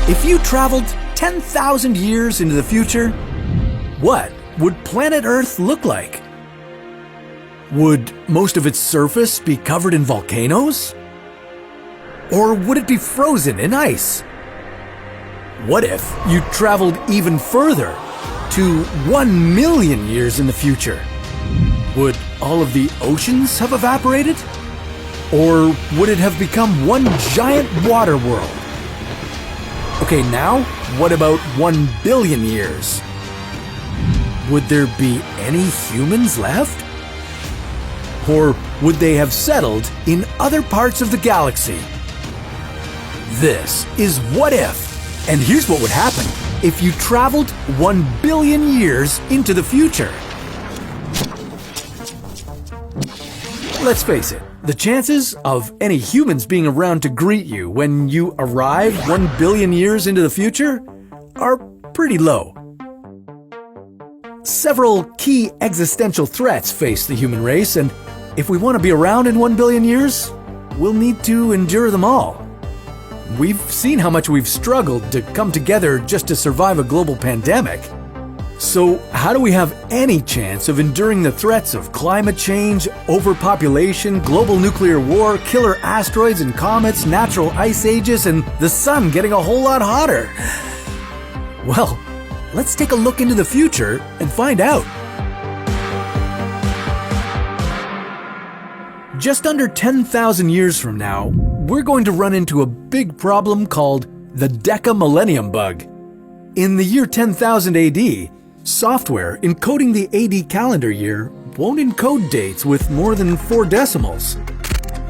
If you traveled 10,000 years into the future, what would planet Earth look like? Would most of its surface be covered in volcanoes? Or would it be frozen in ice? What if you traveled even further, to 1 million years in the future? Would all of the oceans have evaporated? Or would it have become one giant water world? Okay, now, what about 1 billion years? Would there be any humans left? Or would they have settled in other parts of the galaxy? This is What If, and here's what would happen if you traveled 1 billion years into the future. Let's face it, the chances of any humans being around to greet you when you arrive 1 billion years into the future are pretty low. Several key existential threats face the human race, and if we want to be around in 1 billion years, we'll need to endure them all. We've seen how much we've struggled to come together just to survive a global pandemic. So how do we have any chance of enduring the threats of climate change, overpopulation, global nuclear war, killer asteroids and comets, natural ice ages, and the sun getting a whole lot hotter? Well, let's take a look into the future and find out. Just under 10,000 years from now, we're going to run into a big problem called the Deca-millennium bug. In the year 10,000 AD, software encoding the AD calendar year won't encode dates with more than 4 decimals.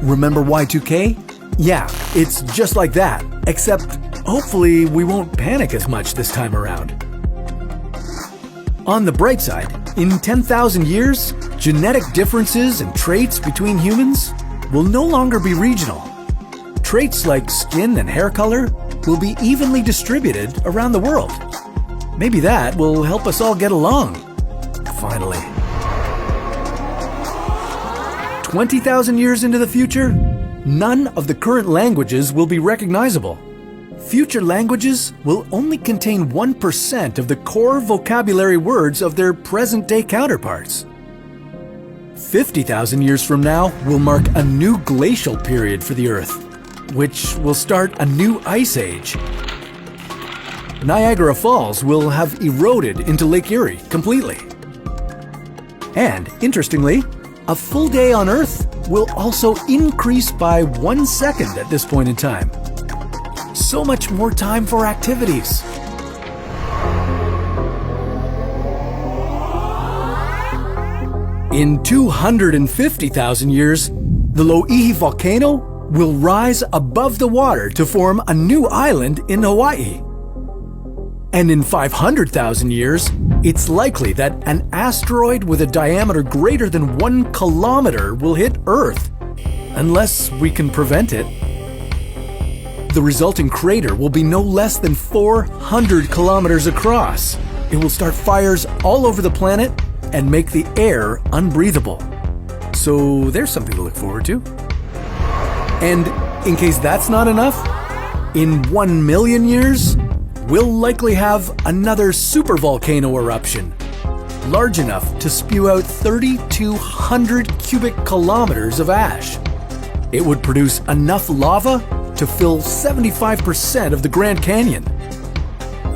Remember Y2K? Yeah, it's just like that, except hopefully we won't panic as much this time around. On the bright side, in 10,000 years, genetic differences and traits between humans will no longer be regional. Traits like skin and hair color will be evenly distributed around the world. Maybe that will help us all get along. Finally. 20,000 years into the future, none of the current languages will be recognizable. Future languages will only contain 1% of the core vocabulary words of their present-day counterparts. 50,000 years from now will mark a new glacial period for the Earth, which will start a new ice age. Niagara Falls will have eroded into Lake Erie completely. And, interestingly, a full day on Earth will also increase by 1 second at this point in time. So much more time for activities. In 250,000 years, the Loihi volcano will rise above the water to form a new island in Hawaii. And in 500,000 years, it's likely that an asteroid with a diameter greater than 1 kilometer will hit Earth, unless we can prevent it. The resulting crater will be no less than 400 kilometers across. It will start fires all over the planet and make the air unbreathable. So there's something to look forward to. And in case that's not enough, in 1 million years, we'll likely have another supervolcano eruption, large enough to spew out 3,200 cubic kilometers of ash. It would produce enough lava to fill 75% of the Grand Canyon.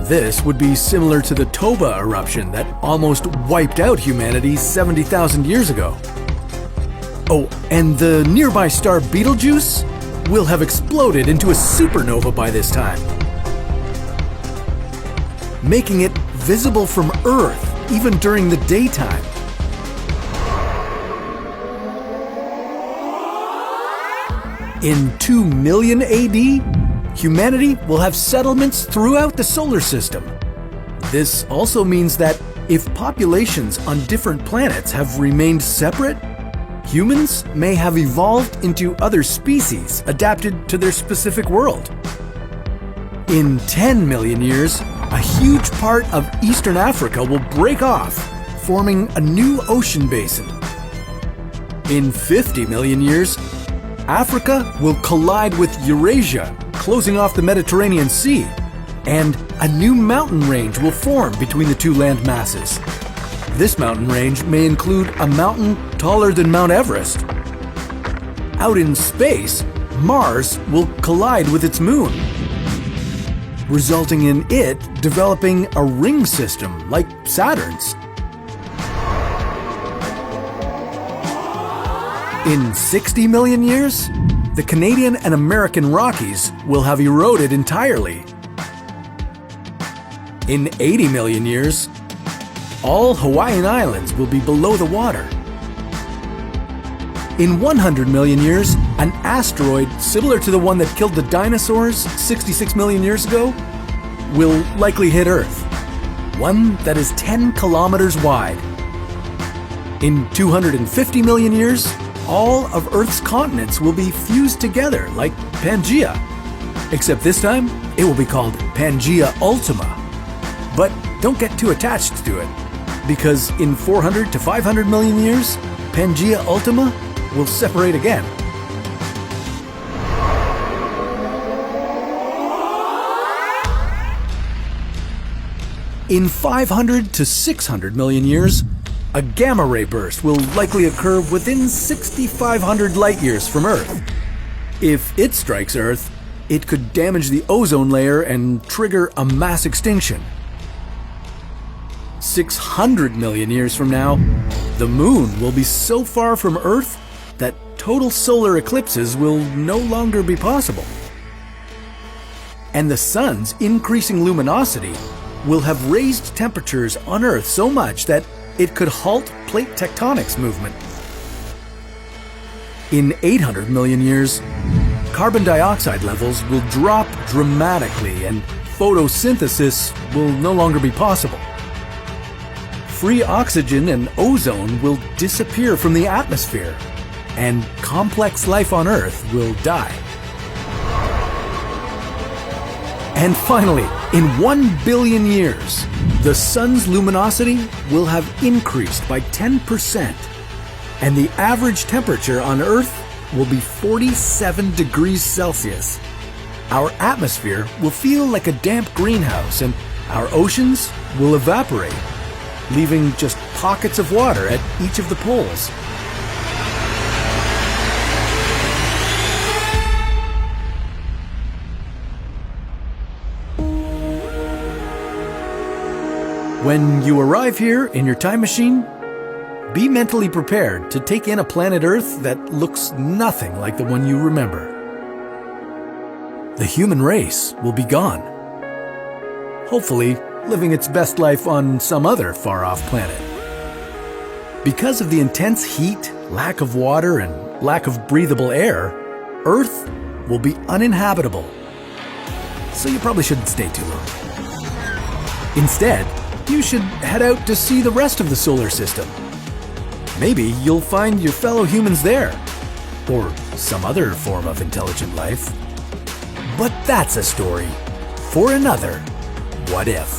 This would be similar to the Toba eruption that almost wiped out humanity 70,000 years ago. Oh, and the nearby star Betelgeuse will have exploded into a supernova by this time, making it visible from Earth even during the daytime. In 2 million AD, humanity will have settlements throughout the solar system. This also means that if populations on different planets have remained separate, humans may have evolved into other species adapted to their specific world. In 10 million years, a huge part of Eastern Africa will break off, forming a new ocean basin. In 50 million years, Africa will collide with Eurasia, closing off the Mediterranean Sea, and a new mountain range will form between the two land masses. This mountain range may include a mountain taller than Mount Everest. Out in space, Mars will collide with its moon, resulting in it developing a ring system like Saturn's. In 60 million years, the Canadian and American Rockies will have eroded entirely. In 80 million years, all Hawaiian Islands will be below the water. In 100 million years, an asteroid similar to the one that killed the dinosaurs 66 million years ago will likely hit Earth, one that is 10 kilometers wide. In 250 million years, all of Earth's continents will be fused together like Pangea, except this time it will be called Pangea Ultima. But don't get too attached to it, because in 400 to 500 million years, Pangea Ultima will separate again. In 500 to 600 million years, a gamma ray burst will likely occur within 6,500 light years from Earth. If it strikes Earth, it could damage the ozone layer and trigger a mass extinction. 600 million years from now, the moon will be so far from Earth that total solar eclipses will no longer be possible. And the sun's increasing luminosity will have raised temperatures on Earth so much that it could halt plate tectonics movement. In 800 million years, carbon dioxide levels will drop dramatically and photosynthesis will no longer be possible. Free oxygen and ozone will disappear from the atmosphere, and complex life on Earth will die. And finally, in 1 billion years, the sun's luminosity will have increased by 10%, and the average temperature on Earth will be 47 degrees Celsius. Our atmosphere will feel like a damp greenhouse, and our oceans will evaporate, leaving just pockets of water at each of the poles. When you arrive here in your time machine, be mentally prepared to take in a planet Earth that looks nothing like the one you remember. The human race will be gone, hopefully living its best life on some other far-off planet. Because of the intense heat, lack of water, and lack of breathable air, Earth will be uninhabitable. So you probably shouldn't stay too long. Instead, you should head out to see the rest of the solar system. Maybe you'll find your fellow humans there, or some other form of intelligent life. But that's a story for another What If.